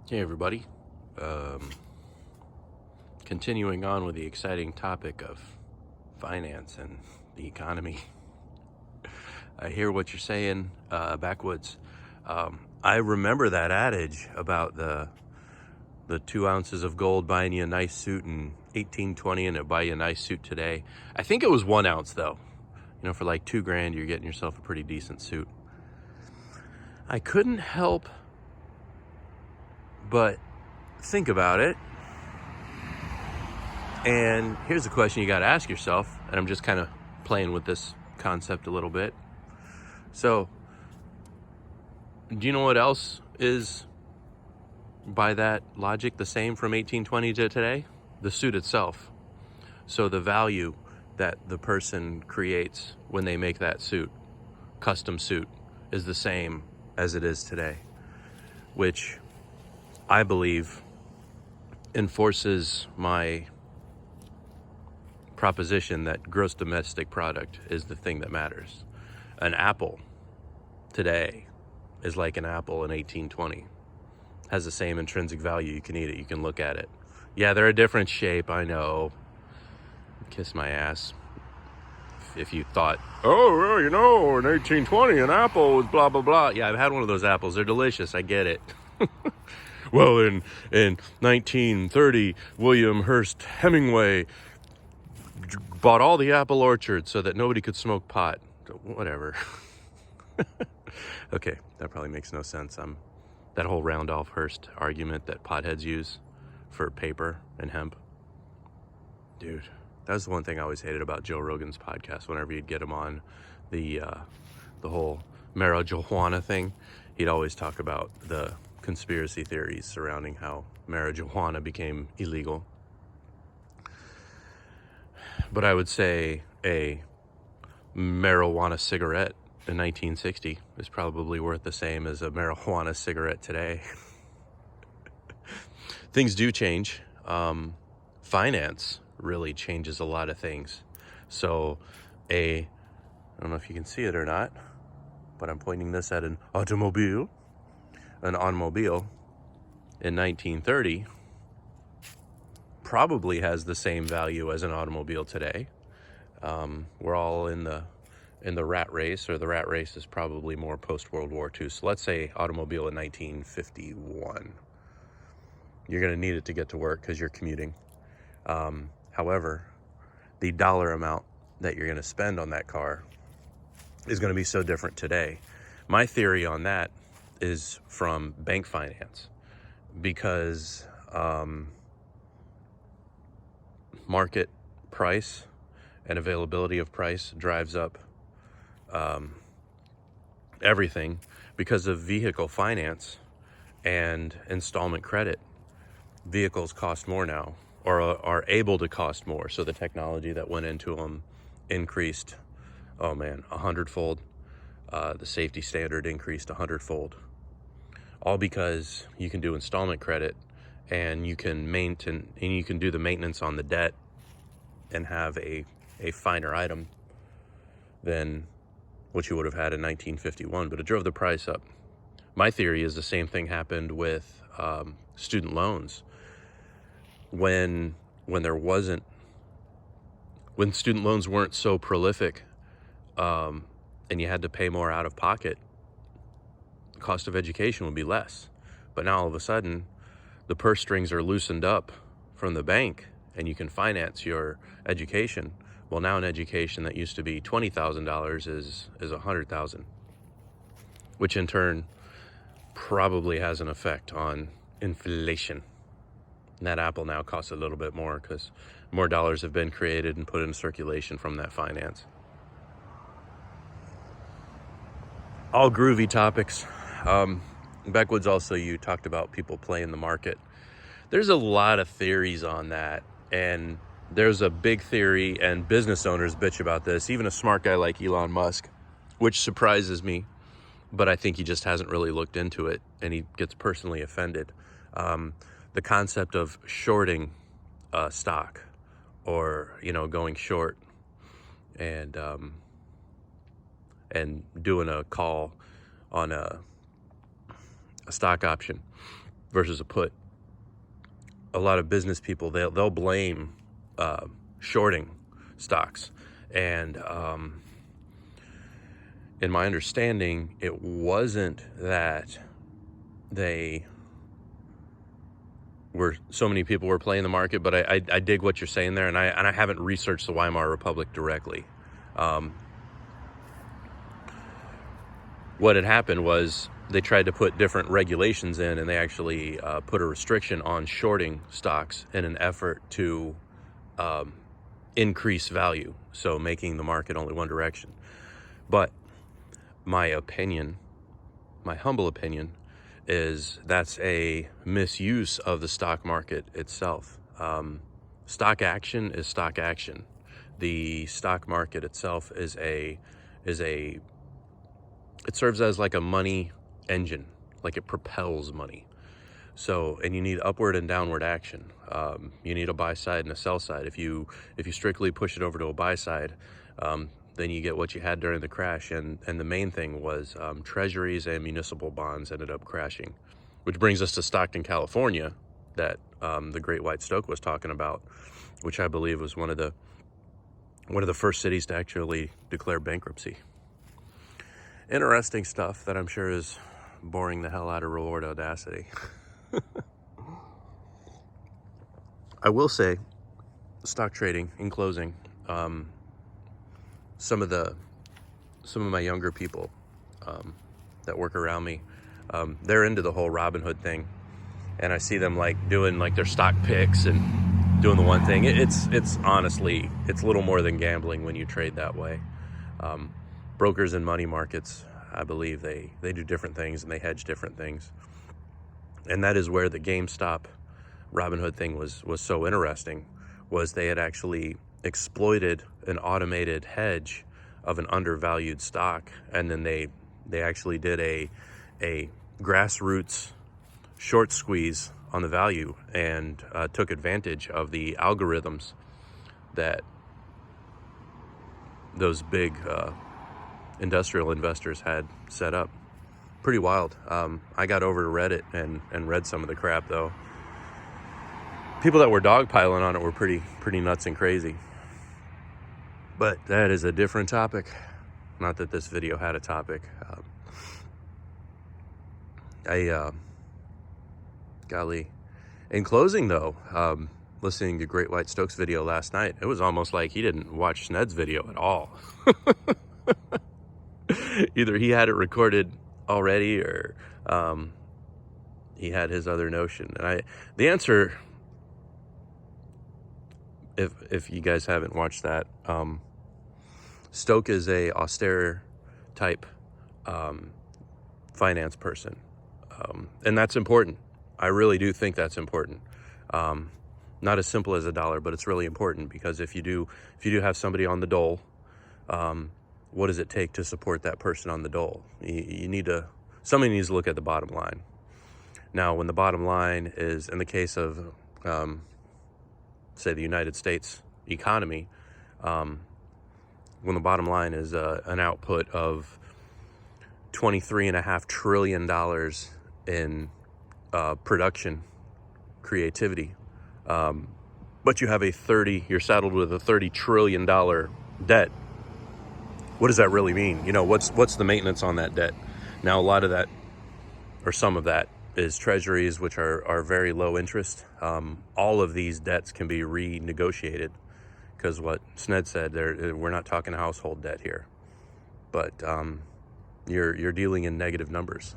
Hey everybody, um, continuing on with the exciting topic of finance and the economy. I hear what you're saying, backwoods. I remember that adage about the 2 ounces of gold buying you a nice suit in 1820 and it'll buy you a nice suit today. I think it was 1 ounce though. For like $2,000 you're getting yourself a pretty decent suit. I couldn't help but think about it. And here's the question you got to ask yourself, and I'm just kind of playing with this concept a little bit. So, do you know what else is, by that logic, the same from 1820 to today? The suit itself. So the value that the person creates when they make that suit, custom suit, is the same as it is today, which I believe enforces my proposition that gross domestic product is the thing that matters. An apple today is like an apple in 1820. Has the same intrinsic value. You can eat it, you can look at it. Yeah, they're a different shape, I know. Kiss my ass. If you thought, oh, well, in 1820 an apple was blah, blah, blah. Yeah, I've had one of those apples. They're delicious, I get it. Well, in 1930, William Hearst Hemingway bought all the apple orchards so that nobody could smoke pot. Whatever. Okay, that probably makes no sense. That whole Randolph Hearst argument that potheads use for paper and hemp. Dude, that was the one thing I always hated about Joe Rogan's podcast. Whenever you'd get him on the whole marijuana thing, he'd always talk about the conspiracy theories surrounding how marijuana became illegal. But I would say a marijuana cigarette in 1960 is probably worth the same as a marijuana cigarette today. Things do change. Finance really changes a lot of things. So I don't know if you can see it or not, but I'm pointing this at an automobile. An automobile in 1930 probably has the same value as an automobile today. We're all in the rat race, or the rat race is probably more post-World War II. So let's say automobile in 1951. You're going to need it to get to work because you're commuting. However, the dollar amount that you're going to spend on that car is going to be so different today. My theory on that is from bank finance, because market price and availability of price drives up everything. Because of vehicle finance and installment credit, vehicles cost more now, or are able to cost more. So the technology that went into them increased, 100-fold. The safety standard increased 100-fold. All because you can do installment credit, and you can do the maintenance on the debt and have a finer item than what you would have had in 1951, but it drove the price up. My theory is the same thing happened with student loans. When student loans weren't so prolific, and you had to pay more out of pocket, the cost of education would be less. But now all of a sudden, the purse strings are loosened up from the bank, and you can finance your education. Well, now an education that used to be $20,000 is $100,000, which in turn probably has an effect on inflation. And that apple now costs a little bit more because more dollars have been created and put in circulation from that finance. All groovy topics. Backwoods, also, you talked about people playing the market. There's a lot of theories on that, and there's a big theory, and business owners bitch about this, even a smart guy like Elon Musk, which surprises me, but I think he just hasn't really looked into it, and he gets personally offended. The concept of shorting stock, or going short and doing a call on a stock option. versus a put. A lot of business people, they'll blame shorting stocks, and in my understanding, it wasn't that so many people were playing the market, but I dig what you're saying there, and I haven't researched the Weimar Republic directly. What had happened was they tried to put different regulations in, and they actually put a restriction on shorting stocks in an effort to increase value, so making the market only one direction. But my opinion, my humble opinion, is that's a misuse of the stock market itself. Stock action is stock action. The stock market itself it serves as like a money engine, like it propels money. So, and you need upward and downward action. You need a buy side and a sell side. If you strictly push it over to a buy side, then you get what you had during the crash. And the main thing was treasuries and municipal bonds ended up crashing, which brings us to Stockton, California, that the Great White Stoke was talking about, which I believe was one of the first cities to actually declare bankruptcy. Interesting stuff that I'm sure is boring the hell out of Reward Audacity. I will say, stock trading, in closing, some of my younger people that work around me, they're into the whole Robinhood thing, and I see them like doing like their stock picks and doing the one thing. It's honestly, it's little more than gambling when you trade that way. Brokers and money markets, I believe they do different things and they hedge different things, and that is where the GameStop Robinhood thing was so interesting. Was they had actually exploited an automated hedge of an undervalued stock, and then they actually did a grassroots short squeeze on the value, and took advantage of the algorithms that those big industrial investors had set up. Pretty wild. I got over to Reddit and read some of the crap, though. People that were dogpiling on it were pretty nuts and crazy. But that is a different topic. Not that this video had a topic. Golly. In closing, though, listening to Great White Stoke's video last night, it was almost like he didn't watch Sned's video at all. Either he had it recorded already, or he had his other notion. And the answer, if you guys haven't watched that, Stoke is a austere type finance person, and that's important. I really do think that's important. Not as simple as a dollar, but it's really important, because if you do have somebody on the dole, what does it take to support that person on the dole? Somebody needs to look at the bottom line. Now, when the bottom line is, in the case of, say, the United States economy, when the bottom line is an output of $23.5 trillion in production creativity, but you're saddled with a $30 trillion debt. What does that really mean? What's the maintenance on that debt? Now, a lot of that, or some of that, is treasuries, which are very low interest. All of these debts can be renegotiated, because what Sned said, we're not talking household debt here, but you're dealing in negative numbers.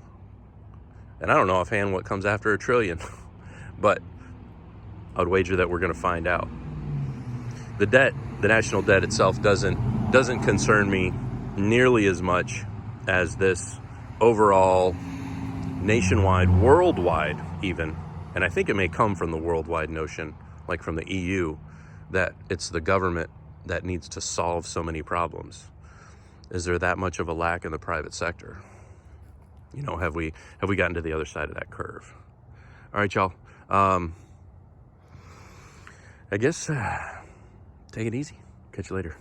And I don't know offhand what comes after $1 trillion, but I would wager that we're going to find out. The national debt itself doesn't concern me nearly as much as this overall nationwide, worldwide even, and I think it may come from the worldwide notion, like from the EU, that it's the government that needs to solve so many problems. Is there that much of a lack in the private sector? Have we gotten to the other side of that curve? All right, y'all. I guess take it easy. Catch you later.